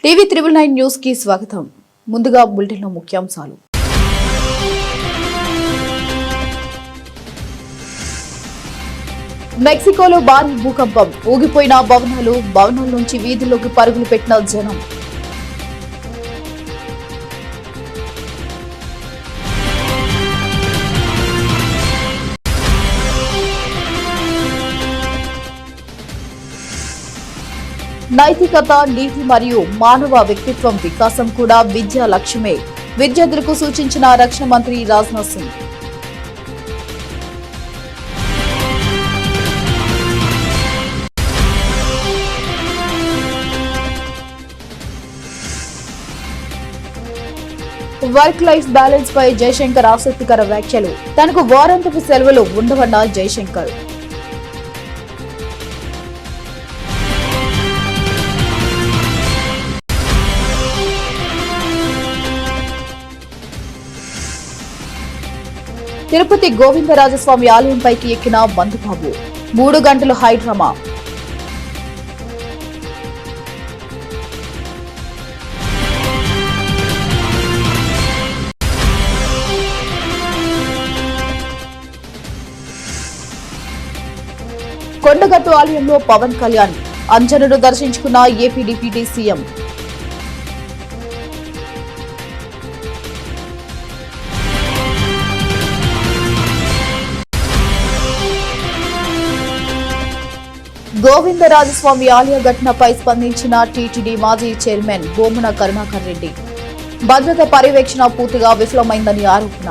TV 999 news కి స్వాగతం. ముందుగా బులెటిన్ లో ముఖ్యాంశాలు. మెక్సికోలో భారీ భూకంపం, ఊగిపోయిన భవనాల నుంచి వీధుల్లోకి పరుగులు పెట్టిన జనం. నైతికత, నీతి మరియు మానవ వ్యక్తిత్వం వికాసం కూడా విద్యా లక్ష్యమే. విద్యార్థులకు సూచించిన రక్షణ మంత్రి Rajnath Singh. Work life balance పై జయశంకర్ ఆసక్తికర వ్యాఖ్యలు. తనకు వారాంతపు సెలవులు ఉండవన్న జయశంకర్. తిరుపతి గోవిందరాజస్వామి ఆలయంపైకి ఎక్కిన మందుబాబు, 3 గంటలు హైడ్రామా. కొండగట్టు ఆలయంలో పవన్ కళ్యాణ్, అంజనను దర్శించుకున్న ఏపీ డిప్యూటీ సీఎం. గోవిందరాజస్వామి ఆలయ ఘటనపై స్పందించిన టీటీడీ మాజీ చైర్మన్ బోమన కరుణాకర్ రెడ్డి. భద్రత పర్యవేక్షణ పూర్తిగా విఫలమైందని ఆరోపణ.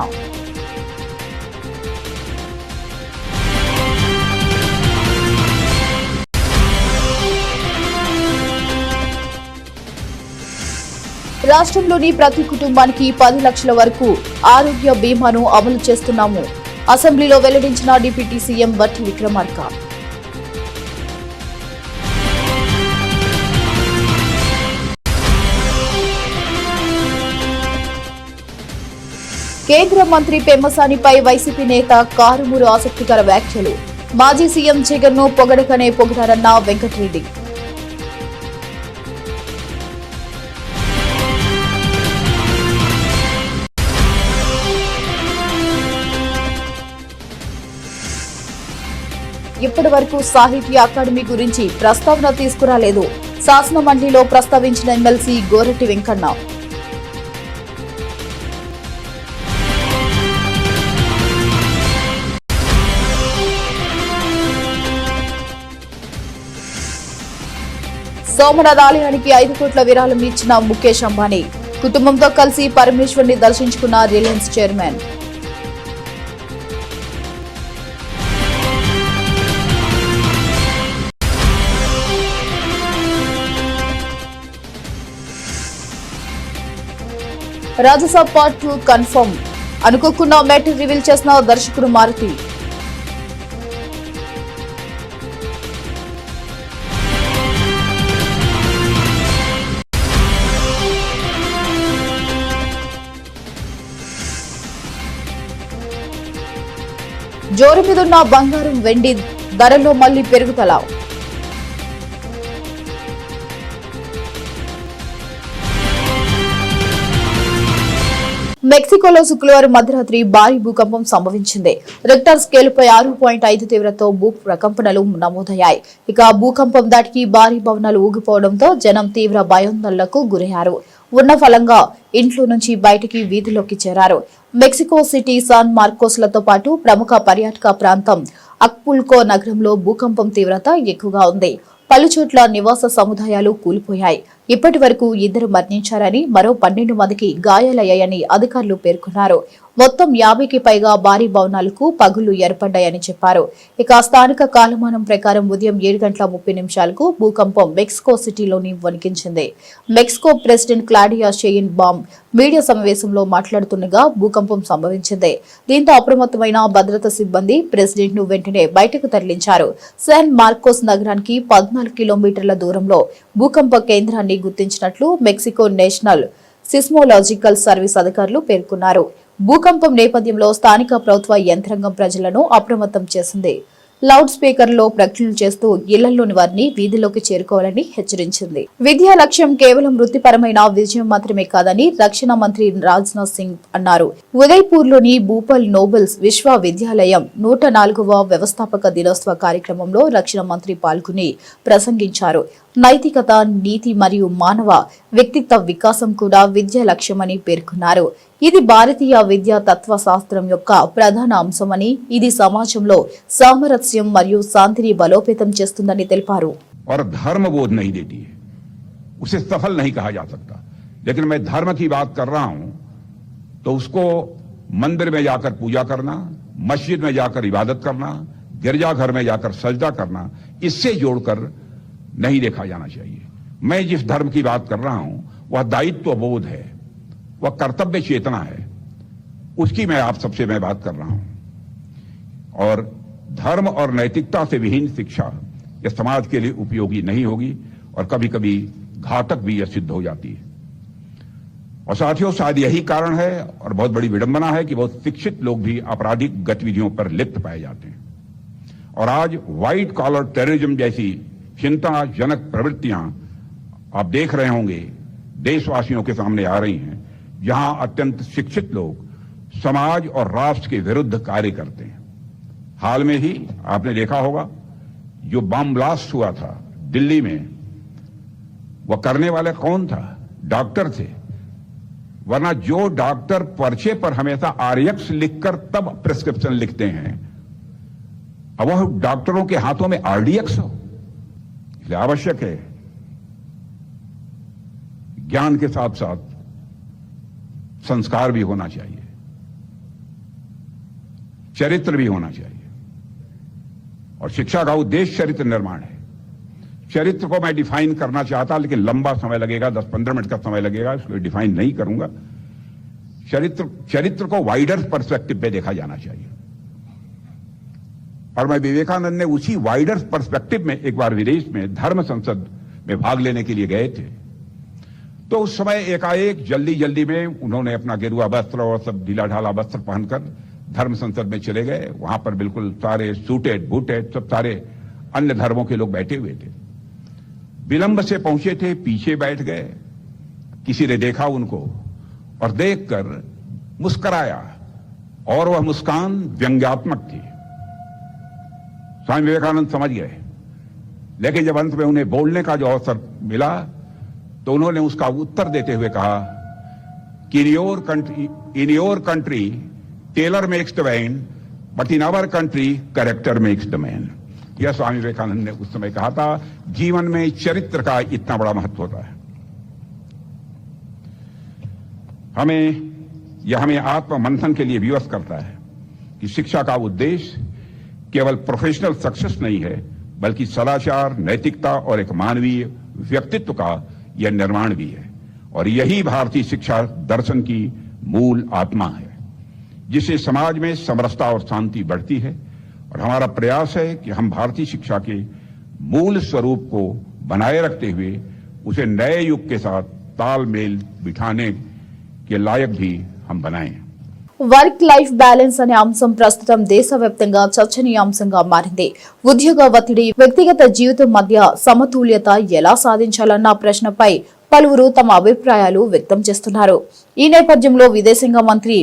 రాష్ట్రంలోని ప్రతి కుటుంబానికి 10 లక్షల వరకు ఆరోగ్య బీమాను అమలు చేస్తున్నాము. అసెంబ్లీలో వెల్లడించిన డిప్యూటీ సీఎం బట్టి విక్రమార్క. కేంద్ర మంత్రి పెమ్మసానిపై వైసీపీ నేత కారుమూరు ఆసక్తికర వ్యాఖ్యలు. మాజీ సీఎం జగన్ ను పొగడకనే పొగిడారన్న వెంకటరెడ్డి. ఇప్పటి వరకు సాహిత్య అకాడమీ గురించి ప్రస్తావన తీసుకురాలేదు. శాసన మండలిలో ప్రస్తావించిన ఎమ్మెల్సీ గోరటి వెంకన్న. సోమనాథ్ ఆలయానికి 5 కోట్ల విరాళం ఇచ్చిన ముఖేష్ అంబానీ. కుటుంబంతో కలిసి పరమేశ్వర్ని దర్శించుకున్న రిలయన్స్ చైర్మన్. రాజసభ పార్ట్ 2 కన్ఫర్మ్, అనుకోకుండా మ్యాటర్ రివీల్ చేసిన దర్శకుడు మారుతి. జోరు మీదున్న బంగారం, వెండి ధరల్లో మళ్లీ పెరుగుదల. మెక్సికోలో శుక్రవారం మధ్యరాత్రి భారీ భూకంపం సంభవించింది. రిక్టర్ స్కేలుపై 6.5 తీవ్రతతో భూ ప్రకంపనలు నమోదయ్యాయి. ఇక భూకంపం దాటికి భారీ భవనాలు ఊగిపోవడంతో జనం తీవ్ర భయాందోళనకు గురయ్యారు. ఉన్న ఫలంగా ఇంట్లో నుంచి బయటికి వీధిలోకి చేరారు. మెక్సికో సిటీ సాన్ మార్కోస్లతో పాటు ప్రముఖ పర్యాటక ప్రాంతం అక్పుల్కో నగరంలో భూకంపం తీవ్రత ఎక్కువగా ఉంది. పలుచోట్ల నివాస సముదాయాలు కూలిపోయాయి. ఇప్పటి వరకు 2 మరణించారని, మరో 12 మందికి గాయాలయ్యాయని అధికారులు పేర్కొన్నారు. మొత్తం 50కి పైగా భారీ భవనాలకు పగుళ్లు ఏర్పడ్డాయని చెప్పారు. ఇక స్థానిక కాలమానం ప్రకారం ఉదయం 7:30 భూకంపం మెక్సికో సిటీలోని వణికించింది. Mexico president Claudia Sheinbaum media సమావేశంలో మాట్లాడుతుండగా భూకంపం సంభవించింది. దీంతో అప్రమత్తమైన భద్రతా సిబ్బంది ప్రెసిడెంట్ ను వెంటనే బయటకు తరలించారు. శాన్ మార్కోస్ నగరానికి 14 కిలోమీటర్ల దూరంలో భూకంప కేంద్రాన్ని గుర్తించినట్లు మెక్సికో నేషనల్ సిస్మోలాజికల్ సర్వీస్ అధికారులు పేర్కొన్నారు. భూకంపం నేపథ్యంలో స్థానిక ప్రభుత్వ యంత్రాంగం ప్రజలను అప్రమత్తం చేసింది. లౌడ్ స్పీకర్ లో ప్రకటనలు చేస్తూ ఇళ్లలోని వారిని వీధిలోకి చేరుకోవాలని హెచ్చరించింది. విద్యా లక్ష్యం కేవలం వృత్తిపరమైన విజయం మాత్రమే కాదని రక్షణ మంత్రి రాజ్నాథ్ సింగ్ అన్నారు. ఉదయ్పూర్లోని భూపాల్ నోబెల్స్ విశ్వవిద్యాలయం 104వ వ్యవస్థాపక దినోత్సవ కార్యక్రమంలో రక్షణ మంత్రి పాల్గొని ప్రసంగించారు. నైతికత, నీతి మరియు మానవ వ్యక్తిత్వ వికాసం కూడా విద్యా లక్ష్యమని పేర్కొన్నారు. ఇది భారతీయ విద్యా తత్వశాస్త్రం యొక్క ప్రధాన అంశమని, ఇది సమాజంలో సామరస్యం మరియు శాంతిని బలోపేతం చేస్తుందని తెలిపారు. और धर्म बोध नहीं देती है, उसे सफल नहीं कहा जा सकता। लेकिन मैं धर्म की बात कर रहा हूं तो उसको मंदिर में जाकर पूजा करना, मस्जिद में जाकर इबादत करना, गिरजाघर में जाकर सजदा करना, इससे जोड़कर नहीं देखा जाना चाहिए। मैं जिस धर्म की बात कर रहा हूं वह दायित्व बोध है, वह कर्तव्य चेतना है, उसकी मैं आप सबसे मैं बात कर रहा हूं। और धर्म और नैतिकता से विहीन शिक्षा यह समाज के लिए उपयोगी नहीं होगी और कभी कभी घातक भी यह सिद्ध हो जाती है। और साथियों, शायद यही कारण है और बहुत बड़ी विडंबना है कि बहुत शिक्षित लोग भी आपराधिक गतिविधियों पर लिप्त पाए जाते हैं। और आज व्हाइट कॉलर टेररिज्म जैसी चिंताजनक प्रवृत्तियां आप देख रहे होंगे देशवासियों के सामने आ रही हैं, जहां अत्यंत शिक्षित लोग समाज और राष्ट्र के विरुद्ध कार्य करते हैं। हाल में ही आपने देखा होगा जो बम ब्लास्ट हुआ था दिल्ली में, वह करने वाले कौन था? डॉक्टर थे। वरना जो डॉक्टर पर्चे पर हमेशा आरएक्स लिखकर तब प्रिस्क्रिप्शन लिखते हैं, अब वह डॉक्टरों के हाथों में आरडीएक्स हो। इसलिए आवश्यक है ज्ञान के साथ साथ संस्कार भी होना चाहिए, चरित्र भी होना चाहिए। और शिक्षा का उद्देश्य चरित्र निर्माण है। चरित्र को मैं डिफाइन करना चाहता, लेकिन लंबा समय लगेगा, 10-15 मिनट का समय लगेगा, इसको डिफाइन नहीं करूंगा। चरित्र को वाइडर पर्सपेक्टिव पे देखा जाना चाहिए। और मैं विवेकानंद ने उसी वाइडर पर्सपेक्टिव में एक बार विदेश में धर्म संसद में भाग लेने के लिए गए थे, तो उस समय एकाएक जल्दी में उन्होंने अपना गेरुआ वस्त्र और सब ढीला ढाला वस्त्र पहनकर धर्म संसद में चले गए। वहां पर बिल्कुल सारे सूटेड बूटेड सब सारे अन्य धर्मों के लोग बैठे हुए थे। विलंब से पहुंचे थे, पीछे बैठ गए। किसी ने देखा उनको और देखकर मुस्कुराया, और वह मुस्कान व्यंग्यात्मक थी। स्वामी विवेकानंद समझ गए, लेकिन जब अंत में उन्हें बोलने का जो अवसर मिला तो उन्होंने उसका उत्तर देते हुए कहा कि in your country tailor makes the man, but in our country character makes the man. यह स्वामी विवेकानंद ने उस समय कहा था। जीवन में चरित्र का इतना बड़ा महत्व होता है। हमें आत्म मंथन के लिए विवश करता है कि शिक्षा का उद्देश्य केवल प्रोफेशनल सक्सेस नहीं है, बल्कि सदाचार, नैतिकता और एक मानवीय व्यक्तित्व का यह निर्माण भी है। और यही भारतीय शिक्षा दर्शन की मूल आत्मा है, जिससे समाज में समरसता और शांति बढ़ती है। और हमारा प्रयास है कि हम भारतीय शिक्षा के मूल स्वरूप को बनाए रखते हुए उसे नए युग के साथ तालमेल बिठाने के लायक भी हम बनाएं। వర్క్ లైఫ్ బ్యాలెన్స్ అనే అంశం ప్రస్తుతం దేశవ్యాప్తంగా చర్చనీయాంశంగా మారింది. ఉద్యోగ ఒత్తిడి, వ్యక్తిగత జీవితం మధ్య సమతుల్యత ఎలా సాధించాలన్న ప్రశ్నపై పలువురు తమ అభిప్రాయాలు వ్యక్తం చేస్తున్నారు. ఈ నేపథ్యంలో విదేశాంగ మంత్రి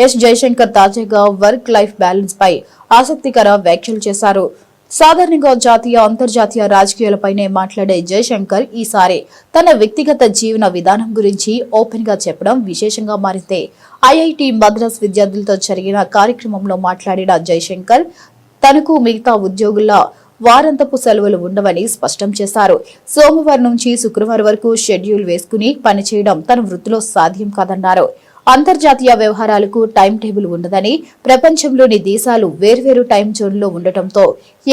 ఎస్ జయశంకర్ తాజాగా వర్క్ లైఫ్ బ్యాలెన్స్ పై ఆసక్తికర వ్యాఖ్యలు చేశారు. సాధారణంగా జాతీయ, అంతర్జాతీయ రాజకీయాలపైనే మాట్లాడే జయశంకర్ ఈసారి తన వ్యక్తిగత జీవన విధానం గురించి ఓపెన్ గా చెప్పడం విశేషంగా మారింది. ఐఐటి మద్రాస్ విద్యార్థులతో జరిగిన కార్యక్రమంలో మాట్లాడిన జయశంకర్ తనకు మిగతా ఉద్యోగుల వారాంతపు సెలవులు ఉండవని స్పష్టం చేశారు. సోమవారం నుంచి శుక్రవారం వరకు షెడ్యూల్ వేసుకుని పనిచేయడం తన వృత్తిలో సాధ్యం కాదన్నారు. అంతర్జాతీయ వ్యవహారాలకు టైం టేబుల్ ఉండదని, ప్రపంచంలోని దేశాలు వేర్వేరు టైం జోన్లో ఉండటంతో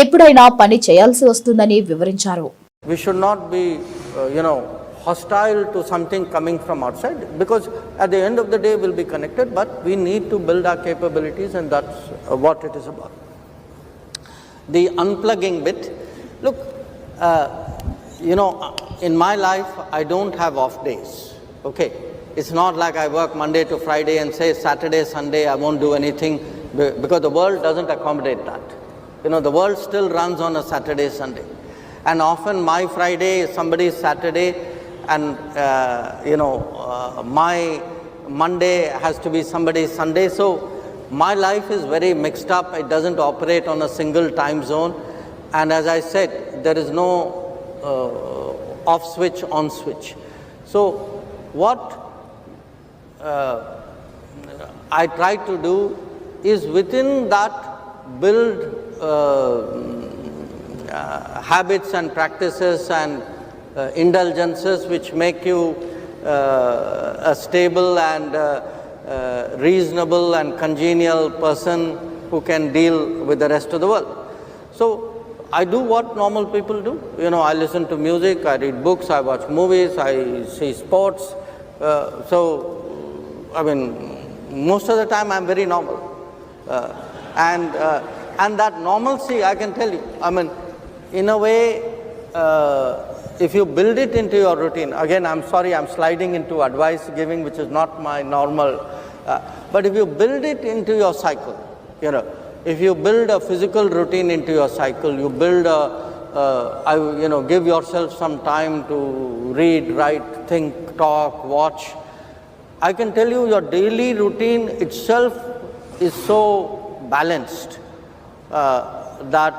ఎప్పుడైనా పని చేయాల్సి వస్తుందని వివరించారు. We should not be, hostile to something coming from outside, because at the end of the day we'll be connected, but we need to build our capabilities, and that's what it is about. The unplugging bit, look, in my life I don't have off days, okay? It's not like I work Monday to Friday and say Saturday, Sunday I won't do anything, because the world doesn't accommodate that. You know, the world still runs on a Saturday, Sunday. And often my Friday is somebody's Saturday, and my Monday has to be somebody's Sunday. So my life is very mixed up. It doesn't operate on a single time zone. And as I said, there is no off switch, on switch. So what I try to do is within that build habits and practices and indulgences which make you a stable and reasonable and congenial person who can deal with the rest of the world. So I do what normal people do. You know, I listen to music, I read books, I watch movies, I see sports. Most of the time I'm very normal. And that normalcy, I can tell you, in a way, if you build it into your routine, again, I'm sorry, I'm sliding into advice giving, which is not my normal, but if you build it into your cycle, if you build a physical routine into your cycle, you build give yourself some time to read, write, think, talk, watch. I can tell you your daily routine itself is so balanced that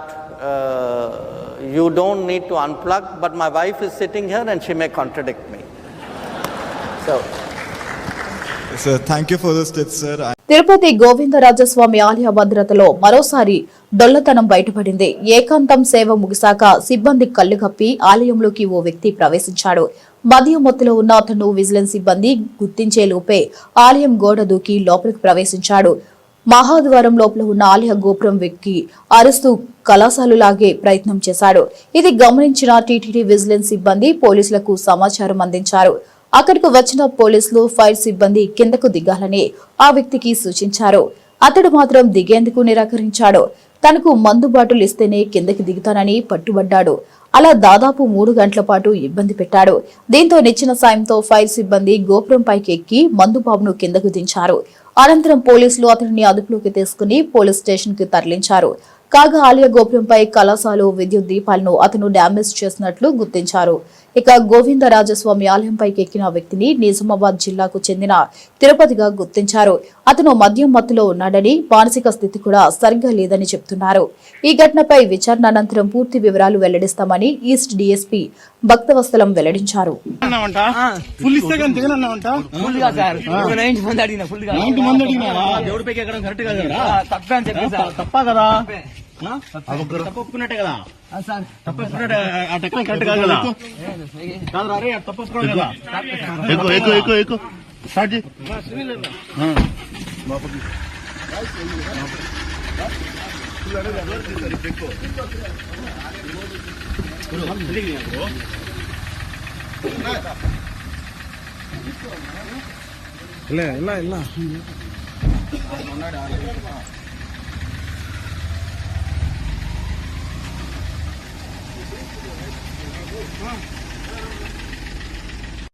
you don't need to unplug, but my wife is sitting here and she may contradict me. So. Sir, thank you for those tips, sir. Tirupati Govindarajaswamy ఆలయ భద్రతలో మరోసారి డొల్లతనం బయటపడింది. ఏకాంతం సేవ ముగిశాక సిబ్బంది కళ్లుగప్పి ఆలయంలోకి ఓ వ్యక్తి ప్రవేశించాడు. మద్యం మత్తులో ఉన్న అతను విజిలెన్స్ సిబ్బంది గుర్తించే లోపే ఆలయం గోడ దూకి లోపలికి ప్రవేశించాడు. మహాద్వారం లోపల ఉన్న ఆలయ గోపురం వెక్కి అరుస్తూ కళాశాలు లాగే ప్రయత్నం చేశాడు. ఇది గమనించిన టీటీడీ విజిలెన్స్ సిబ్బంది పోలీసులకు సమాచారం అందించారు. అక్కడికి వచ్చిన పోలీసులు ఫైర్ సిబ్బంది కిందకు దిగాలని ఆ వ్యక్తికి సూచించారు. అతడు మాత్రం దిగేందుకు నిరాకరించాడు. తనకు మందు బాటిల్ ఇస్తేనే కిందకి దిగుతానని పట్టుబడ్డాడు. అలా దాదాపు 3 గంటల పాటు ఇబ్బంది పెట్టాడు. దీంతో నిచ్చిన సాయంతో ఫైర్ సిబ్బంది గోపురం పైకి ఎక్కి మందు బాబును కిందకు దించారు. అనంతరం పోలీసులు అతనిని అదుపులోకి తీసుకుని పోలీస్ స్టేషన్ కి తరలించారు. కాగా ఆలయ గోపురంపై కళాశాల విద్యుత్ దీపాలను అతను డ్యామేజ్ చేసినట్లు గుర్తించారు. ఇక గోవిందరాజస్వామి ఆలయంపైకి ఎక్కిన వ్యక్తిని నిజామాబాద్ జిల్లాకు చెందిన తిరుపతిగా గుర్తించారు. అతను మద్యం మత్తులో ఉన్నాడని, మానసిక స్థితి కూడా సరిగ్గా లేదని చెప్తున్నారు. ఈ ఘటనపై విచారణ అనంతరం పూర్తి వివరాలు వెల్లడిస్తామని ఈస్ట్ డీఎస్పీ భక్తవత్సలం వెల్లడించారు. తప్పొప్పుకున్నట్టే కదా తప్పొప్పుకున్నట్టే ఆ టెక్నిక్ కరెక్ట్ కాదు కదా కాదు రే తప్పొప్పుకున్నాడు కదా ఎక్కువ స్టార్ట్ చేయి ಇಲ್ಲ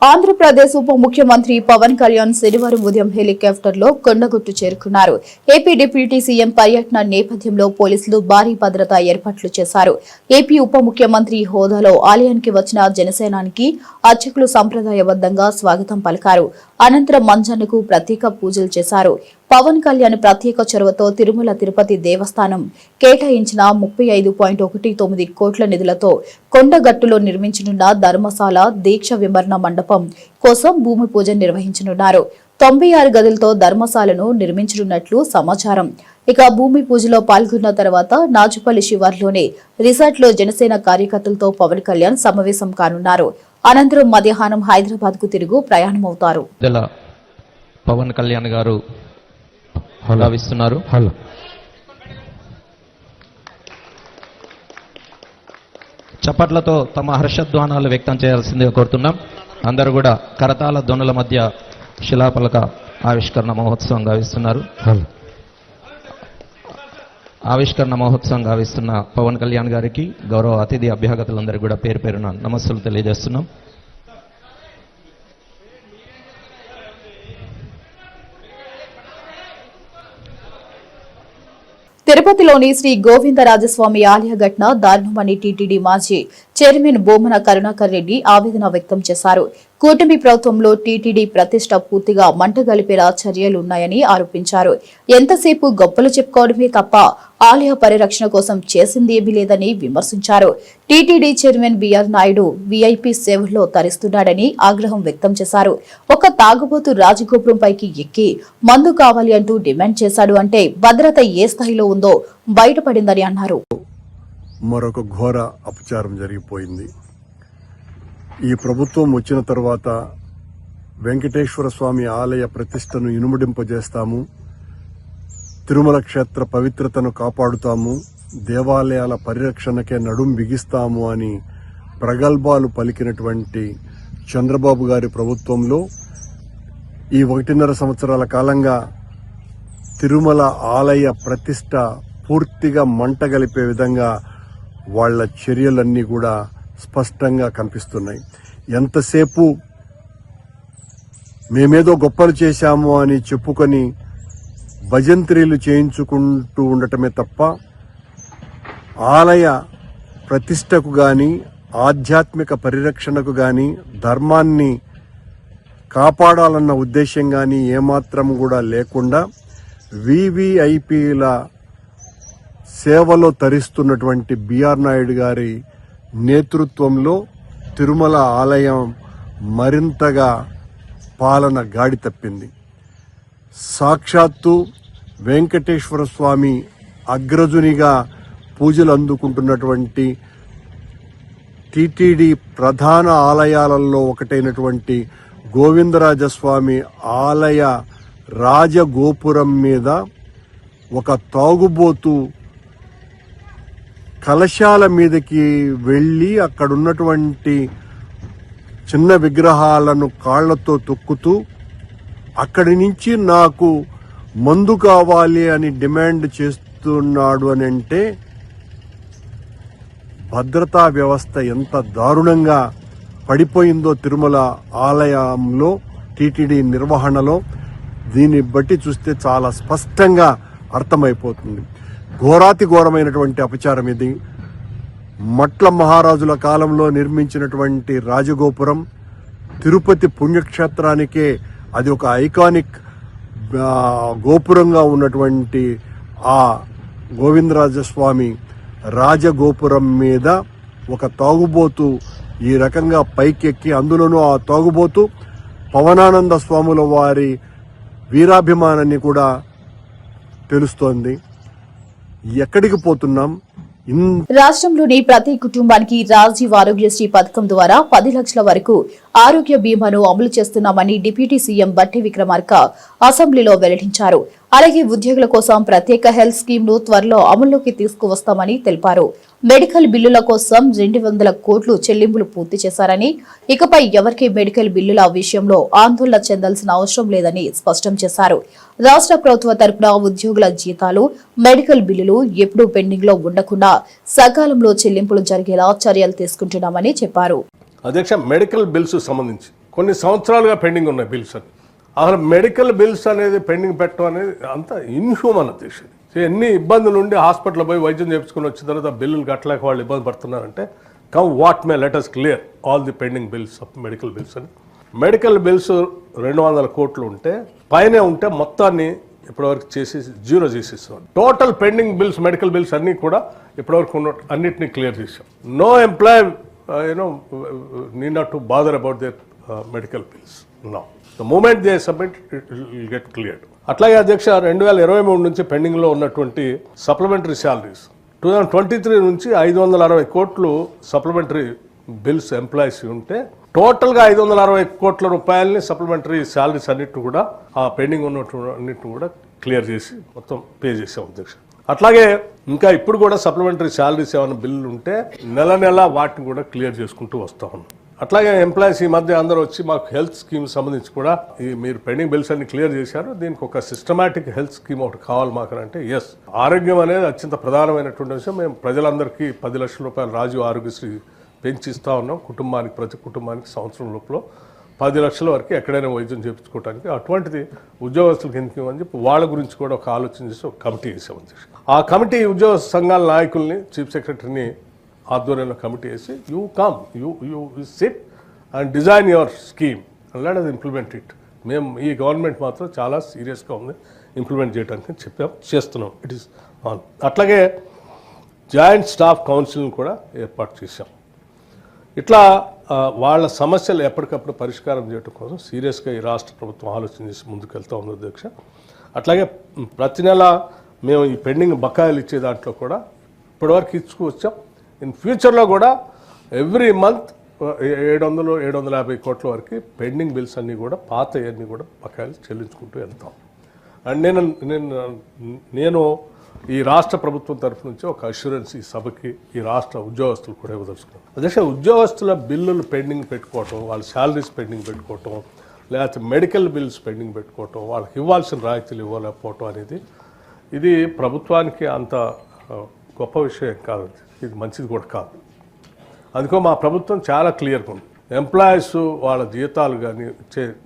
ఆంధ్రప్రదేశ్ ఉప ముఖ్యమంత్రి పవన్ కళ్యాణ్ శనివారం ఉదయం హెలికాప్టర్ లో కొండగుట్టు చేరుకున్నారు. ఏపీ డిప్యూటీ సీఎం పర్యటన నేపథ్యంలో పోలీసులు భారీ భద్రతా ఏర్పాట్లు చేశారు. ఏపీ ఉప ముఖ్యమంత్రి హోదాలో ఆలయానికి వచ్చిన జనసేనానికి అర్చకులు సంప్రదాయబద్దంగా స్వాగతం పలికారు. అనంతరం మంజన్నకు ప్రత్యేక పూజలు చేశారు. పవన్ కళ్యాణ్ ప్రత్యేక చొరవతో తిరుమల తిరుపతి దేవస్థానం కేటాయించిన 35.19 కోట్ల నిధులతో కొండగట్టులో నిర్మించనున్న ధర్మశాల దీక్ష విమరణ మండపం కోసం భూమి పూజ నిర్వహించనున్నారు. 96 గదులతో ధర్మశాలను నిర్మించనున్నట్లు సమాచారం. ఇక భూమి పూజలో పాల్గొన్న తర్వాత నాచుపల్లి శివార్లోని రిసార్ట్ లో జనసేన కార్యకర్తలతో పవన్ కళ్యాణ్ సమావేశం కానున్నారు. అనంతరం మధ్యాహ్నం హైదరాబాద్ కు తిరుగు ప్రయాణమవుతారు. పవన్ కళ్యాణ్ గారు భావిస్తున్నారు. చప్పట్లతో తమ హర్షధ్వానాలు వ్యక్తం చేయాల్సిందిగా కోరుతున్నాం. అందరూ కూడా కరతాళ ధ్వనుల మధ్య శిలాఫలక ఆవిష్కరణ మహోత్సవం గావిస్తున్నారు. ఆవిష్కరణ మహోత్సవం గావిస్తున్న పవన్ కళ్యాణ్ గారికి గౌరవ అతిథి అభ్యాగతులందరూ కూడా పేరు పేరున నమస్సులు తెలియజేస్తున్నాం. తిరుపతిలోని శ్రీ గోవిందరాజస్వామి ఆలయ ఘటన దారుణమని టీటీడీ మాజీ చైర్మన్ బోమన కరుణాకర్ రెడ్డి ఆవేదన వ్యక్తం చేశారు. కూటమి ప్రభుత్వంలో టీటీడీ ప్రతిష్ట పూర్తిగా మంటగలిపేలా చర్యలున్నాయని ఆరోపించారు. ఎంతసేపు గొప్పలు చెప్పుకోవడమే తప్ప ఆలయ పరిరక్షణ కోసం చేసిందేమీ లేదని విమర్శించారు. TTD chairman BR Naidu VIP సేవల్లో తరిస్తున్నాడని ఆగ్రహం వ్యక్తం చేశారు. ఒక తాగుబోతు రాజగోపురంపైకి ఎక్కి మందు కావాలి అంటూ డిమాండ్ చేశాడు అంటే భద్రత ఏ స్థాయిలో ఉందో బయటపడిందని అన్నారు. మరొక ఘోర అపచారం జరిగిపోయింది. ఈ ప్రభుత్వం వచ్చిన తర్వాత వెంకటేశ్వర స్వామి ఆలయ ప్రతిష్టను ఇనుమడింపజేస్తాము, తిరుమల క్షేత్ర పవిత్రతను కాపాడుతాము, దేవాలయాల పరిరక్షణకే నడుం బిగిస్తాము అని ప్రగల్భాలు పలికినటువంటి చంద్రబాబు గారి ప్రభుత్వంలో ఈ 1.5 సంవత్సరాల కాలంగా తిరుమల ఆలయ ప్రతిష్ట పూర్తిగా మంటగలిపే విధంగా వాళ్ల చర్యలన్నీ కూడా స్పష్టంగా కనిపిస్తున్నాయి. ఎంతసేపు మేమేదో గొప్పలు చేశాము అని చెప్పుకొని భజంత్రీలు చేయించుకుంటూ ఉండటమే తప్ప ఆలయ ప్రతిష్టకు గాని ఆధ్యాత్మిక పరిరక్షణకు గాని ధర్మాన్ని కాపాడాలన్న ఉద్దేశం గాని ఏమాత్రం కూడా లేకుండా వివిఐపీల సేవలో తరిస్తున్నటువంటి బిఆర్ నాయుడు గారి నేతృత్వంలో తిరుమల ఆలయం మరింతగా పాలన గాడి తప్పింది. సాక్షాత్తు వెంకటేశ్వర స్వామి అగ్రజునిగా పూజలు అందుకుంటున్నటువంటి టీటీడీ ప్రధాన ఆలయాలలో ఒకటైనటువంటి గోవిందరాజస్వామి ఆలయ రాజగోపురం మీద ఒక తాగుబోతు కలశాల మీదకి వెళ్ళి అక్కడున్నటువంటి చిన్న విగ్రహాలను కాళ్లతో తొక్కుతూ అక్కడి నుంచి నాకు మందు కావాలి అని డిమాండ్ చేస్తున్నాడు అని అంటే భద్రతా వ్యవస్థ ఎంత దారుణంగా పడిపోయిందో తిరుమల ఆలయంలో టీటీడీ నిర్వహణలో దీన్ని బట్టి చూస్తే చాలా స్పష్టంగా అర్థమైపోతుంది. ఘోరాతి ఘోరమైనటువంటి అపచారం ఇది. మట్ల మహారాజుల కాలంలో నిర్మించినటువంటి రాజగోపురం తిరుపతి పుణ్యక్షేత్రానికే అది ఒక ఐకానిక్ గోపురంగా ఉన్నటువంటి ఆ గోవిందరాజస్వామి రాజగోపురం మీద ఒక తాగుబోతు ఈ రకంగా పైకెక్కి, అందులోనూ ఆ తాగుబోతు పవనానంద స్వాముల వారి వీరాభిమానాన్ని కూడా తెలుస్తోంది. ఎక్కడికి పోతున్నాం? రాష్ట్రంలోని ప్రతి కుటుంబానికి రాజీవ్ ఆరోగ్యశ్రీ పథకం ద్వారా 10 లక్షల వరకు ఆరోగ్య బీమాను అమలు చేస్తున్నామని డిప్యూటీ సీఎం బట్టి విక్రమార్క అసెంబ్లీలో వెల్లడించారు. అలాగే ఉద్యోగుల కోసం ప్రత్యేక హెల్త్ స్కీమ్ ను త్వరలో అమల్లోకి తీసుకువస్తామని తెలిపారు. మెడికల్ బిల్లుల కోసం 200 కోట్లు చెల్లింపులు పూర్తి చేశారని, ఇకపై ఎవరికీ మెడికల్ బిల్లుల విషయంలో ఆందోళన చెందాల్సిన అవసరం లేదని స్పష్టం చేశారు. రాష్ట్ర ప్రభుత్వ తరపున ఉద్యోగుల జీతాలు, మెడికల్ బిల్లులు ఎప్పుడూ పెండింగ్ లో ఉండకుండా సకాలంలో చెల్లింపులు జరిగేలా చర్యలు తీసుకుంటున్నామని చెప్పారు. అధ్యక్ష, మెడికల్ బిల్స్ సంబంధించి కొన్ని సంవత్సరాలుగా పెండింగ్ ఉన్నాయి బిల్స్ అని. అసలు మెడికల్ బిల్స్ అనేది పెండింగ్ పెట్టడం అనేది అంత ఇన్హ్యూమన్ అధ్యక్ష. ఎన్ని ఇబ్బందులు ఉండి హాస్పిటల్ పోయి వైద్యం చేయించుకుని వచ్చిన తర్వాత బిల్లులు కట్టలేక వాళ్ళు ఇబ్బంది పడుతున్నారంటే come what may let us clear all the pending bills of medical bills అని. మెడికల్ బిల్స్ 200 కోట్లు ఉంటే పైనే ఉంటే మొత్తాన్ని ఇప్పటివరకు చేసి జీరో చేసేస్తాం. Total pending bills medical bills అన్నీ కూడా ఇప్పటివరకు ఉన్న అన్నిటినీ క్లియర్ చేసాం. No employee need not to bother about their medical bills now. The moment they submit, it will get cleared. అట్లాగే అధ్యక్ష, 2023 నుంచి పెండింగ్లో ఉన్నటువంటి సప్లిమెంటరీ శాలరీస్ 2023 నుంచి 560 కోట్లు సప్లిమెంటరీ బిల్స్ ఎంప్లాయీస్ ఉంటే టోటల్గా 560 కోట్ల రూపాయలని సప్లిమెంటరీ శాలరీస్ అన్నిటిని కూడా ఆ పెండింగ్ ఉన్నన్నిటిని కూడా క్లియర్ చేసి మొత్తం పే చేసాం అధ్యక్ష. అట్లాగే ఇంకా ఇప్పుడు కూడా సప్లిమెంటరీ శాలరీస్ ఏమైనా బిల్లు ఉంటే నెల వాటిని కూడా క్లియర్ చేసుకుంటూ వస్తూ ఉన్నాం. అట్లాగే ఎంప్లాయీస్ ఈ మధ్య అందరూ వచ్చి మాకు హెల్త్ స్కీమ్ సంబంధించి కూడా ఈ మీరు పెండింగ్ బిల్స్ అన్ని క్లియర్ చేశారు, దీనికి ఒక సిస్టమాటిక్ హెల్త్ స్కీమ్ ఒకటి కావాలి మాకు అంటే ఎస్, ఆరోగ్యం అనేది అత్యంత ప్రధానమైనటువంటి విషయం. మేము ప్రజలందరికీ 10 లక్షల రూపాయలు రాజీవ్ ఆరోగ్యశ్రీ పెంచిస్తూ ఉన్నాం. ప్రతి కుటుంబానికి సంవత్సరం లోపల 10 లక్షల వరకు ఎక్కడైనా వైద్యం చేయించుకోవడానికి, అటువంటిది ఉద్యోగస్తులకు ఎందుకు ఇవ్వని చెప్పి వాళ్ళ గురించి కూడా ఒక ఆలోచన చేసి ఒక కమిటీ వేసాం అధ్యక్ష. ఆ కమిటీ ఉద్యోగ సంఘాల నాయకుల్ని, చీఫ్ సెక్రటరీని ఆధ్వర్యంలో కమిటీ వేసి you come you SIT and design your scheme and let us implement it. మేము ఈ గవర్నమెంట్ మాత్రం చాలా సీరియస్గా ఉంది ఇంప్లిమెంట్ చేయడానికి చేస్తున్నాం. It is on. అట్లాగే జాయింట్ స్టాఫ్ కౌన్సిల్ని కూడా ఏర్పాటు చేశాం. ఇట్లా వాళ్ళ సమస్యలు ఎప్పటికప్పుడు పరిష్కారం చేయడం కోసం సీరియస్గా ఈ రాష్ట్ర ప్రభుత్వం ఆలోచన చేసి ముందుకు వెళ్తూ ఉంది అధ్యక్ష. అట్లాగే ప్రతి నెల మేము ఈ పెండింగ్ బకాయిలు ఇచ్చే దాంట్లో కూడా ఇప్పటివరకు ఇచ్చుకొచ్చాం. ఇన్ ఫ్యూచర్లో కూడా ఎవ్రీ మంత్ 700-750 కోట్ల వరకు పెండింగ్ బిల్స్ అన్నీ కూడా పాత అన్నీ కూడా బకాయిలు చెల్లించుకుంటూ వెళ్తాం. అండ్ నేను ఈ రాష్ట్ర ప్రభుత్వం తరఫు నుంచి ఒక అష్యూరెన్స్ ఈ సభకి, ఈ రాష్ట్ర ఉద్యోగస్తులు కూడా ఇవ్వదలుచుకున్నాం. అధ్యక్ష, ఉద్యోగస్తుల బిల్లులు పెండింగ్ పెట్టుకోవటం, వాళ్ళ శాలరీస్ పెండింగ్ పెట్టుకోవటం, లేకపోతే మెడికల్ బిల్స్ పెండింగ్ పెట్టుకోవటం, వాళ్ళకి ఇవ్వాల్సిన రాయితీలు ఇవ్వలేకపోవటం అనేది ఇది ప్రభుత్వానికి అంత గొప్ప విషయం కాదు, ఇది మంచిది కూడా కాదు. అందుకో మా ప్రభుత్వం చాలా క్లియర్గా ఉంది. ఎంప్లాయీస్ వాళ్ళ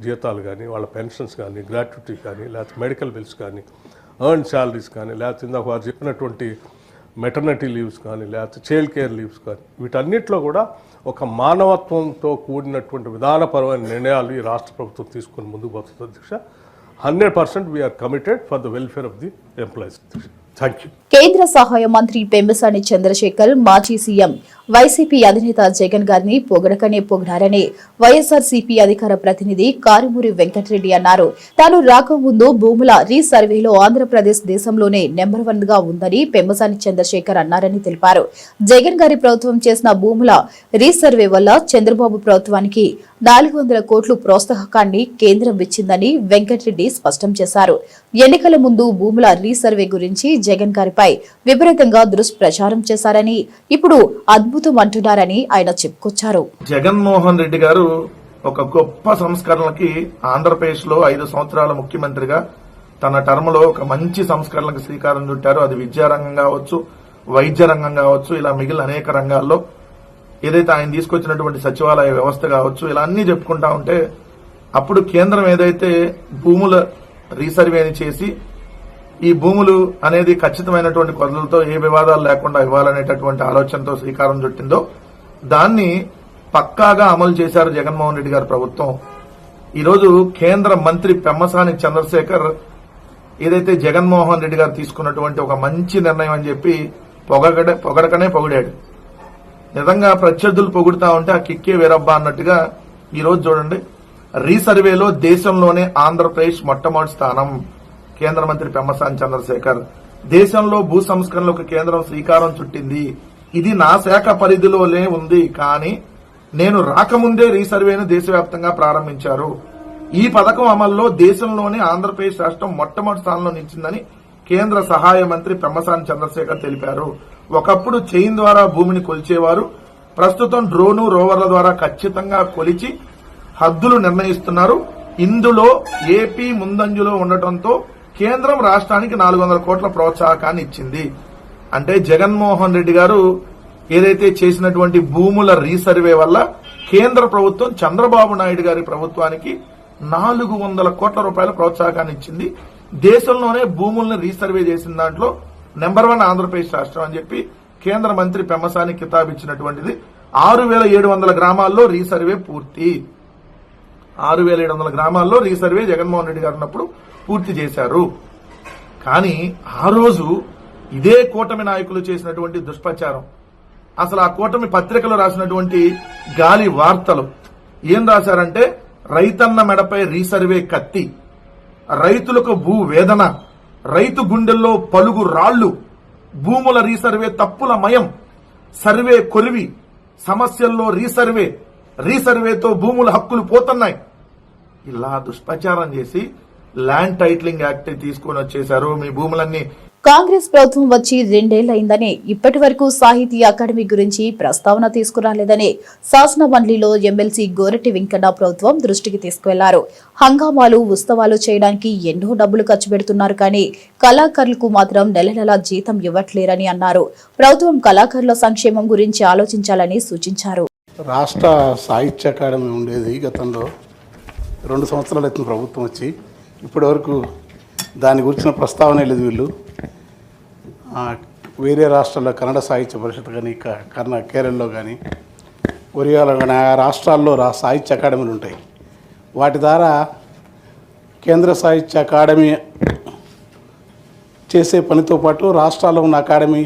జీతాలు కానీ వాళ్ళ పెన్షన్స్ కానీ, గ్రాట్యుటీ కానీ, లేకపోతే మెడికల్ బిల్స్ కానీ, ఎర్న్ శాలరీస్ కానీ, లేకపోతే ఇందాక వారు చెప్పినటువంటి మెటర్నిటీ లీవ్స్ కానీ, లేకపోతే చైల్డ్ కేర్ లీవ్స్ కానీ, వీటన్నిటిలో కూడా ఒక మానవత్వంతో కూడినటువంటి విధానపరమైన నిర్ణయాలు ఈ రాష్ట్ర ప్రభుత్వం తీసుకొని ముందుకు పోతుంది అధ్యక్ష. 100% we're committed for the welfare of the employees అధ్యక్ష. Thank you. కేంద్ర సహాయ మంత్రి పెమ్మసాని చంద్రశేఖర్ మాజీ సీఎం వైసీపీ అధినేత జగన్ గారిని పొగడకనే పొగిడారని వైఎస్ఆర్సీపీ అధికార ప్రతినిధి కారుమూరి వెంకటరెడ్డి అన్నారు. తాను రాకముందు భూముల రీసర్వేలో ఆంధ్రప్రదేశ్ దేశంలోనే నెంబర్ 1 గా ఉందని పెమ్మసాని చంద్రశేఖర్ అన్నారని తెలిపారు. జగన్ గారి ప్రభుత్వం చేసిన భూముల రీసర్వే వల్ల చంద్రబాబు ప్రభుత్వానికి 400 కోట్లు ప్రోత్సాహకాన్ని కేంద్రం ఇచ్చిందని వెంకటరెడ్డి స్పష్టం చేశారు. ఎన్నికల ముందు భూముల రీసర్వే గురించి జగన్ గారిపై విపరీతంగా దుష్ప్రచారం చేశారని, ఇప్పుడు అద్భుతం అంటున్నారని ఆయన చెప్పుకొచ్చారు. జగన్మోహన్ రెడ్డి గారు ఒక గొప్ప సంస్కరణలకి ఆంధ్రప్రదేశ్ లో 5 సంవత్సరాల ముఖ్యమంత్రిగా తన టర్మ్ లో ఒక మంచి సంస్కరణలకు శ్రీకారం చుట్టారు. అది విద్యారంగం కావచ్చు, వైద్య రంగం కావచ్చు, ఇలా మిగిలిన అనేక రంగాల్లో ఏదైతే ఆయన తీసుకొచ్చినటువంటి సచివాలయ వ్యవస్థ కావచ్చు, ఇలా అన్ని చెప్పుకుంటా ఉంటే అప్పుడు కేంద్రం ఏదైతే భూముల రీసర్వేని చేసి ఈ భూములు అనేది ఖచ్చితమైనటువంటి కొలతలతో ఏ వివాదాలు లేకుండా ఇవ్వాలనేటటువంటి ఆలోచనతో శ్రీకారం చుట్టిందో దాన్ని పక్కాగా అమలు చేశారు జగన్మోహన్ రెడ్డి గారి ప్రభుత్వం. ఈరోజు కేంద్ర మంత్రి పెమ్మసాని చంద్రశేఖర్ ఏదైతే జగన్మోహన్ రెడ్డి గారు తీసుకున్నటువంటి ఒక మంచి నిర్ణయం అని చెప్పి పొగడకనే పొగిడాడు. నిజంగా ప్రత్యర్థులు పొగుడుతా ఉంటే ఆ కిక్కే వేరబ్బా అన్నట్టుగా ఈరోజు చూడండి, రీసర్వేలో దేశంలోనే ఆంధ్రప్రదేశ్ మొట్టమొదటి స్థానం. కేంద్ర మంత్రి పెమ్మసాని చంద్రశేఖర్, దేశంలో భూ సంస్కరణలకు కేంద్రం శ్రీకారం చుట్టింది. ఇది నా శాఖ పరిధిలోనే ఉంది, కానీ నేను రాకముందే రీసర్వేను దేశవ్యాప్తంగా ప్రారంభించారు. ఈ పథకం అమల్లో దేశంలోనే ఆంధ్రప్రదేశ్ రాష్ట్రం మొట్టమొదటి స్థానంలో నిలిచిందని కేంద్ర సహాయ మంత్రి పెమ్మసాని చంద్రశేఖర్ తెలిపారు. ఒకప్పుడు చైన్ ద్వారా భూమిని కొలిచేవారు, ప్రస్తుతం డ్రోను, రోవర్ల ద్వారా ఖచ్చితంగా కొలిచి హద్దులు నిర్ణయిస్తున్నారు. ఇందులో ఏపీ ముందంజలో ఉండటంతో కేంద్రం రాష్ట్రానికి 400 కోట్ల ప్రోత్సాహకాన్ని ఇచ్చింది. అంటే జగన్మోహన్ రెడ్డి గారు ఏదైతే చేసినటువంటి భూముల రీసర్వే వల్ల కేంద్ర ప్రభుత్వం చంద్రబాబు నాయుడు గారి ప్రభుత్వానికి 400 కోట్ల రూపాయల ప్రోత్సాహకాన్ని ఇచ్చింది. దేశంలోనే భూములను రీసర్వే చేసిన దాంట్లో నెంబర్ 1 ఆంధ్రప్రదేశ్ రాష్ట్రం అని చెప్పి కేంద్ర మంత్రి పెమ్మసాని కితాబ్ ఇచ్చినటువంటిది. 6700 గ్రామాల్లో రీసర్వే పూర్తి. 6700 గ్రామాల్లో రీసర్వే జగన్మోహన్ రెడ్డి గారు ఉన్నప్పుడు పూర్తి చేశారు. కానీ ఆ రోజు ఇదే కూటమి నాయకులు చేసినటువంటి దుష్ప్రచారం, అసలు ఆ కూటమి పత్రికలో రాసినటువంటి గాలి వార్తలు ఏం రాశారంటే, రైతన్న మెడపై రీసర్వే కత్తి, రైతులకు భూ వేదన, రైతు గుండెల్లో పలుగు రాళ్లు, భూముల రీసర్వే తప్పుల మయం, సర్వే కొలివి, సమస్యల్లో రీసర్వేతో భూముల హక్కులు పోతున్నాయి. ఇలా దుష్ప్రచారం చేసి ల్యాండ్ టైటిలింగ్ యాక్ట్ తీసుకొని వచ్చేశారు. మీ భూములన్నీ కాంగ్రెస్ ప్రభుత్వం వచ్చి 2 ఏళ్లైందని ఇప్పటి వరకు సాహితీ అకాడమీ గురించి ప్రస్తావన తీసుకురాలేదని శాసన మండలిలో ఎమ్మెల్సీ గోరటి వెంకన్న ప్రభుత్వం దృష్టికి తీసుకువెళ్లారు. హంగామాలు, ఉత్సవాలు చేయడానికి ఎన్నో డబ్బులు ఖర్చు పెడుతున్నారు, కానీ కళాకారులకు మాత్రం నెల నెలా జీతం ఇవ్వట్లేరని అన్నారు. ప్రభుత్వం కళాకారుల సంక్షేమం గురించి ఆలోచించాలని సూచించారు. రాష్ట్ర సాహిత్య అకాడమీ ఉండేది గతంలో, 2 సంవత్సరాలు అవుతుంది ప్రభుత్వం వచ్చి ఇప్పటివరకు దాని గురించిన ప్రస్తావనే లేదు. వీళ్ళు వేరే రాష్ట్రాల్లో కన్నడ సాహిత్య పరిషత్ కానీ కేరళలో కానీ ఒరియాలో కానీ ఆ రాష్ట్రాల్లో సాహిత్య అకాడమీలు ఉంటాయి. వాటి ద్వారా కేంద్ర సాహిత్య అకాడమీ చేసే పనితో పాటు రాష్ట్రాల్లో ఉన్న అకాడమీ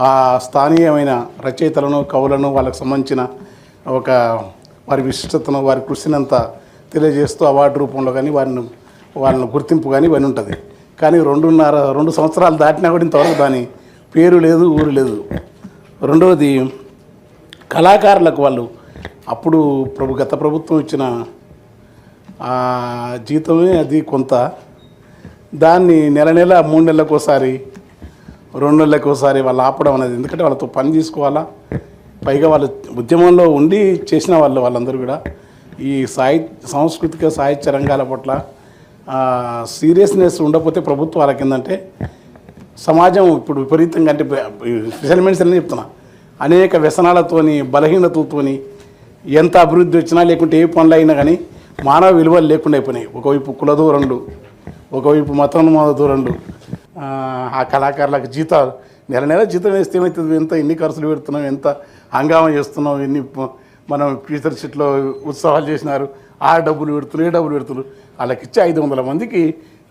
ఆ స్థానియమైన రచయితలను కవులను వాళ్ళకు సంబంధించిన వారి విశిష్టతను వారి కృషినంతా తెలియజేస్తూ అవార్డు రూపంలో కానీ వాళ్ళని గుర్తింపు కానీ ఇవన్నీ ఉంటుంది. కానీ 2 సంవత్సరాలు దాటినా కూడా ఇంతవరకు దాని పేరు లేదు, ఊరు లేదు. రెండవది కళాకారులకు వాళ్ళు అప్పుడు గత ప్రభుత్వం ఇచ్చిన జీతమే అది కొంత, దాన్ని నెల 3 నెలలకు ఒకసారి 2 నెలలకు ఒకసారి వాళ్ళు ఆపడం అనేది, ఎందుకంటే వాళ్ళతో పని తీసుకోవాలా. పైగా వాళ్ళు ఉద్యమంలో ఉండి చేసిన వాళ్ళందరూ కూడా ఈ సాంస్కృతిక సాహిత్య రంగాల పట్ల సీరియస్నెస్ ఉండకపోతే ప్రభుత్వం వాళ్ళకి ఏంటంటే సమాజం ఇప్పుడు విపరీతంగా అంటే సెటిల్మెంట్స్ అని చెప్తున్నా, అనేక వ్యసనాలతోని బలహీనతలతోని ఎంత అభివృద్ధి వచ్చినా లేకుంటే ఏ పనులు అయినా కానీ మానవ విలువలు లేకుండా అయిపోయినాయి. ఒకవైపు కుల ధోరణులు, ఒకవైపు మతం ధోరణులు. ఆ కళాకారులకు జీతాలు నెల జీతం వేస్తే ఏమవుతుంది, ఎన్ని ఖర్చులు పెడుతున్నాం, ఎంత హంగామా చేస్తున్నాం, ఎన్ని మనం టీచర్ షీట్లో ఉత్సవాలు చేసినారు, ఆ డబ్బులు పెడుతున్నారు, ఏ డబ్బులు పెడుతున్నారు. వాళ్ళకి ఇచ్చే 500 మందికి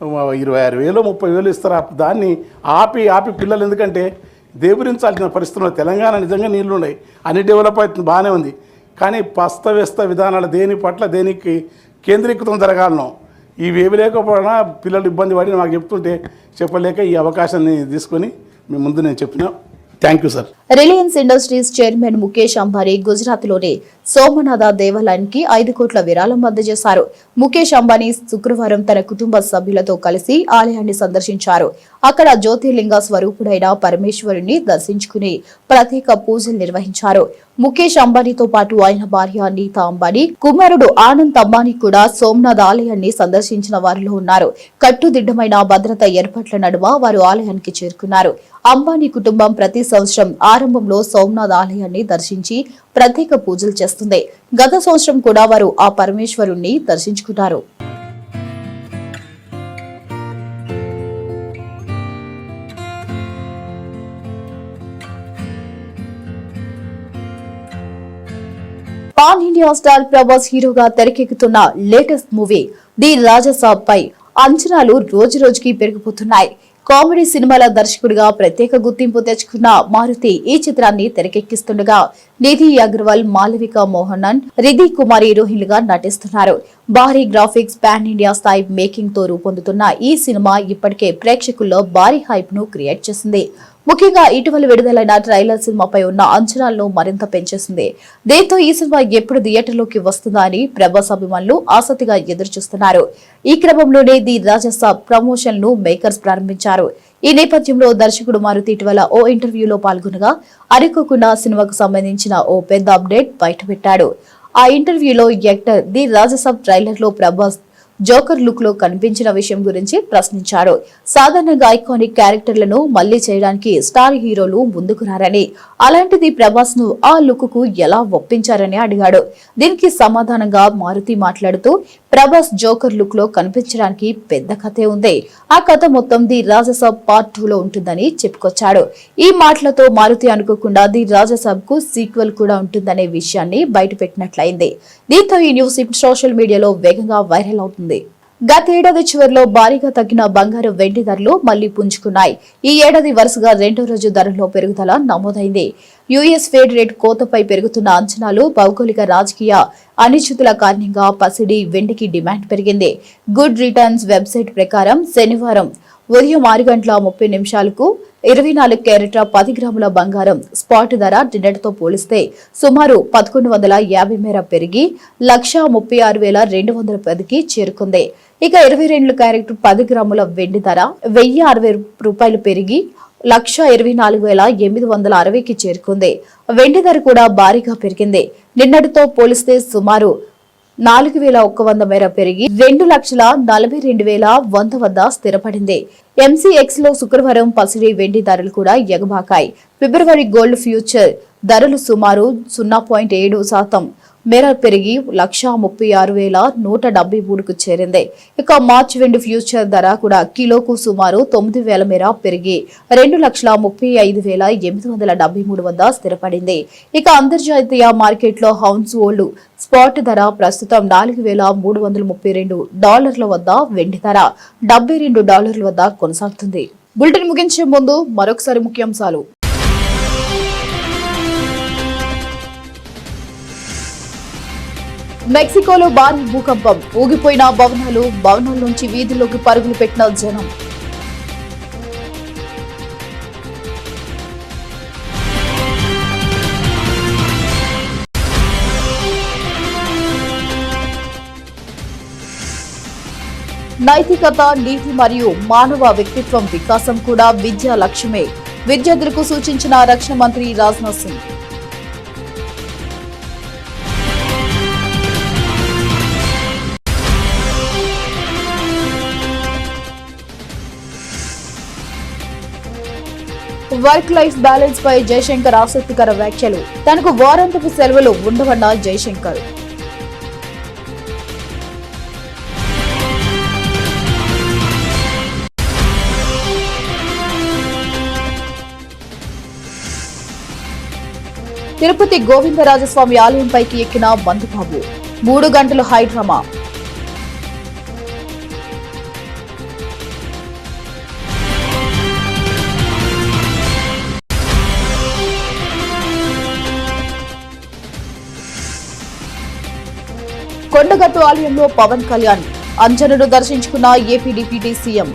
26,000 30,000 ఇస్తారు. దాన్ని ఆపి పిల్లలు ఎందుకంటే దేవురించాల్సిన పరిస్థితుల్లో తెలంగాణ నిజంగా నీళ్లు ఉన్నాయి, అన్ని డెవలప్ అవుతుంది, బాగానే ఉంది. కానీ అస్తవ్యస్త విధానాలు దేనికి కేంద్రీకృతం జరగాలను ఇవేవి లేకపోయినా పిల్లలు ఇబ్బంది పడి నాకు చెప్తుంటే చెప్పలేక ఈ అవకాశాన్ని తీసుకొని మీ ముందు నేను చెప్పిన. Thank you sir. Reliance industries chairman Mukesh Ambani గుజరాత్లోని సోమనాథ దేవాలయానికి 5 కోట్ల విరాళం అందజేశారు. ముఖేష్ అంబానీ శుక్రవారం తన కుటుంబ సభ్యులతో కలిసి ఆలయాన్ని సందర్శించారు. అక్కడ జ్యోతిర్లింగ స్వరూపుడైన పరమేశ్వరుని దర్శించుకుని ప్రత్యేక పూజలు నిర్వహించారు. ముఖేష్ అంబానీతో పాటు ఆయన భార్య నీతా అంబానీ, కుమారుడు ఆనంద్ అంబానీ కూడా సోమనాథ్ ఆలయాన్ని సందర్శించిన వారిలో ఉన్నారు. కట్టుదిట్టమైన భద్రత ఏర్పాట్ల నడుమ వారు ఆలయానికి చేరుకున్నారు. అంబానీ కుటుంబం ప్రతి సంవత్సరం ఆరంభంలో సోమనాథ్ ఆలయాన్ని దర్శించి ప్రత్యేక పూజలు చేస్తుంది. గత సంవత్సరం కూడా వారు ఆ పరమేశ్వరుణ్ణి దర్శించుకున్నారు. పాన్ ఇండియా స్టార్ ప్రభాస్ హీరోగా తెరకెక్కుతున్న లేటెస్ట్ మూవీ ది రాజసాబ్ పై అంచనాలు రోజురోజుకి పెరిగిపోతున్నాయి. కామెడీ సినిమాల దర్శకుడిగా ప్రత్యేక గుర్తింపు తెచ్చుకున్న మారుతి ఈ చిత్రాన్ని తెరకెక్కిస్తుండగా నిధి అగర్వాల్, మాలవిక మోహనన్, రిధి కుమార్ హీరోయిన్లుగా నటిస్తున్నారు. భారీ గ్రాఫిక్స్, పాన్ ఇండియా స్థాయి మేకింగ్ తో రూపొందుతున్న ఈ సినిమా ఇప్పటికే ప్రేక్షకుల్లో భారీ హైప్ ను క్రియేట్ చేసింది. ముఖ్యంగా ఇటీవల విడుదలైన ట్రైలర్ సినిమాపై ఉన్న అంచనాలను మరింత పెంచేసింది. దీంతో ఈ సినిమా ఎప్పుడు థియేటర్లోకి వస్తుందా అని ప్రభాస్ అభిమానులు ఆసక్తిగా ఎదురుచూస్తున్నారు. ఈ క్రమంలోనే ది రాజసాబ్ ప్రమోషన్ ను మేకర్స్ ప్రారంభించారు. ఈ నేపథ్యంలో దర్శకుడు మారుతి ఇటీవల ఓ ఇంటర్వ్యూలో పాల్గొనగా అనుకోకుండా సినిమాకు సంబంధించిన ఓ పెద్ద అప్డేట్ బయటపెట్టాడు. ఆ ఇంటర్వ్యూలో యాక్టర్ ది రాజసాబ్ ట్రైలర్ లో ప్రభాస్ జోకర్ లుక్ లో కనిపించిన విషయం గురించి ప్రశ్నించారు. సాధారణంగా ఐకానిక్ క్యారెక్టర్లను మళ్లీ చేయడానికి స్టార్ హీరోలు ముందుకు రారని, అలాంటిది ప్రభాస్ ను ఆ లుక్ కు ఎలా ఒప్పించారని అడిగాడు. దీనికి సమాధానంగా మారుతి మాట్లాడుతూ, ప్రభాస్ జోకర్ లుక్ లో కనిపించడానికి పెద్ద కథే ఉంది. ఆ కథ మొత్తం ది రాజసాబ్ పార్ట్ 2 లో ఉంటుందని చెప్పుకొచ్చాడు. ఈ మాటలతో మారుతి అనుకోకుండా ది రాజసాబ్ కు సీక్వెల్ కూడా ఉంటుందనే విషయాన్ని బయటపెట్టినట్లయింది. దీంతో ఈ న్యూస్ సోషల్ మీడియాలో వేగంగా వైరల్ అవుతుంది. గతేడాది చివరిలో భారీగా తగ్గిన బంగారు, వెండి ధరలు మళ్లీ పుంజుకున్నాయి. ఈ ఏడాది వరుసగా 2వ రోజు ధరల్లో పెరుగుదల నమోదైంది. యుఎస్ ఫెడ్ రేట్ కోతపై పెరుగుతున్న అంచనాలు, భౌగోళిక రాజకీయ అనిశ్చితుల కారణంగా పసిడి, వెండికి డిమాండ్ పెరిగింది. గుడ్ రిటర్న్స్ వెబ్సైట్ ప్రకారం శనివారం ఉదయం 6:30 24 క్యారెట్ల 10 గ్రాముల బంగారం స్పాట్ ధర నిన్నటితో పోలిస్తే సుమారు 1150 మేర పెరిగి 1,36,210కి చేరుకుంది. ఇక 22 క్యారెట్ 10 గ్రాముల వెండి ధర 1,060 రూపాయలు పెరిగి 1,24,860కి చేరుకుంది. వెండి ధర కూడా భారీగా పెరిగింది. నిన్నటితో పోలిస్తే సుమారు 4,100 మేర పెరిగి 2,42,100 వద్ద స్థిరపడింది. ఎంసీఎక్స్ లో శుక్రవారం పసిడి, వెండి ధరలు కూడా ఎగబాకాయి. ఫిబ్రవరి గోల్డ్ ఫ్యూచర్ ధరలు సుమారు 0.7% మేర పెరిగి 1,36,173కు చేరింది. ఇక మార్చి వెండి ఫ్యూచర్ ధర కూడా కిలోకు సుమారు 9,000 మేర పెరిగి 2,35,873 వద్ద స్థిరపడింది. ఇక అంతర్జాతీయ మార్కెట్లో హౌన్స్ గోల్డ్ స్పాట్ ధర ప్రస్తుతం $4,332 వద్ద, వెండి ధర $72 వద్ద కొనసాగుతుంది. బులెటిన్ ముగించే ముందు మరొకసారి ముఖ్యాంశాలు. మెక్సికోలో భారీ భూకంపం, ఊగిపోయిన భవనాల నుంచి వీధుల్లోకి పరుగులు పెట్టిన జనం. నైతికత, నీతి మరియు మానవ వ్యక్తిత్వం వికాసం కూడా విద్యా లక్ష్యమే. విద్యార్థులకు సూచించిన రక్షణ మంత్రి Rajnath Singh. Work life balance పై జయశంకర్ ఆసక్తికర వ్యాఖ్యలు. తనకు వారాంతపు సెలవులు ఉండవన్న జయశంకర్. తిరుపతి గోవిందరాజస్వామి ఆలయంపైకి ఎక్కిన బంధుబాబు, 3 గంటలు హైడ్రామా. కొండగట్టు ఆలయంలో పవన్ కళ్యాణ్, అంజనను దర్శించుకున్న ఏపీ డిప్యూటీ సీఎం.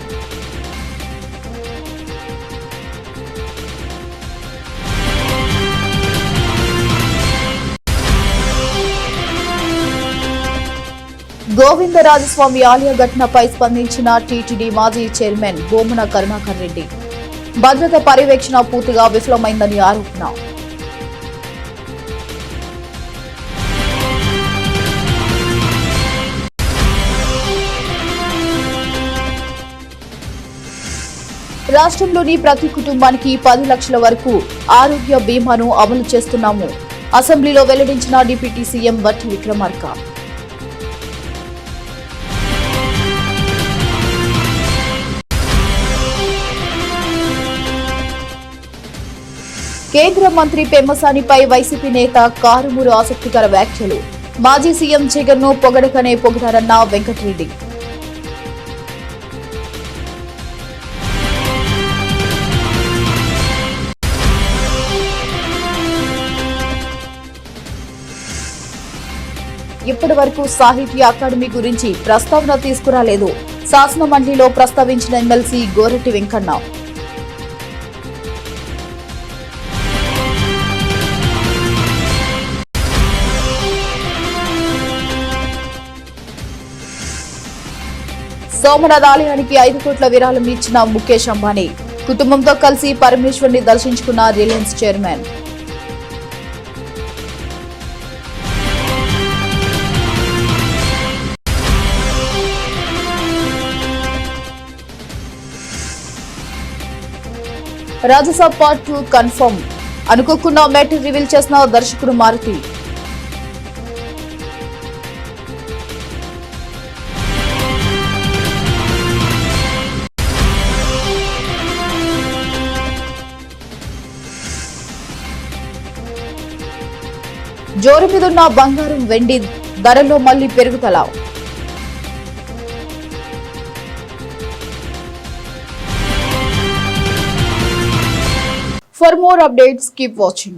గోవిందరాజస్వామి ఆలయ ఘటనపై స్పందించిన టీటీడీ మాజీ చైర్మన్ బోమన కరుణాకర్ రెడ్డి. భద్రత పర్యవేక్షణ పూర్తిగా విఫలమైందని ఆరోపణ. రాష్ట్రంలోని ప్రతి కుటుంబానికి 10 లక్షల వరకు ఆరోగ్య బీమాను అమలు చేస్తున్నాము. అసెంబ్లీలో వెల్లడించిన డిప్యూటీ సీఎం బట్టి విక్రమార్క. కేంద్ర మంత్రి పెమ్మసానిపై వైసీపీ నేత కారుమూరు ఆసక్తికర వ్యాఖ్యలు. మాజీ సీఎం జగన్ ను పొగడకనే పొగిడారన్న వెంకటరెడ్డి. ఇప్పటి వరకు సాహిత్య అకాడమీ గురించి ప్రస్తావన తీసుకురాలేదు. శాసన మండలిలో ప్రస్తావించిన ఎమ్మెల్సీ గోరటి వెంకన్న. సోమనాథ్ ఆలయానికి 5 కోట్ల విరాళం ఇచ్చిన ముఖేష్ అంబానీ. కుటుంబంతో కలిసి పరమేశ్వర్ని దర్శించుకున్న రిలయన్స్ చైర్మన్. రాజసభ పార్ట్ 2 కన్ఫర్మ్, అనుకోకుండా మ్యాటర్ రివీల్ చేసిన దర్శకుడు మారుతి. జోరు మీదున్న బంగారం, వెండి ధరల్లో మళ్లీ పెరుగుదల. For more updates, keep watching.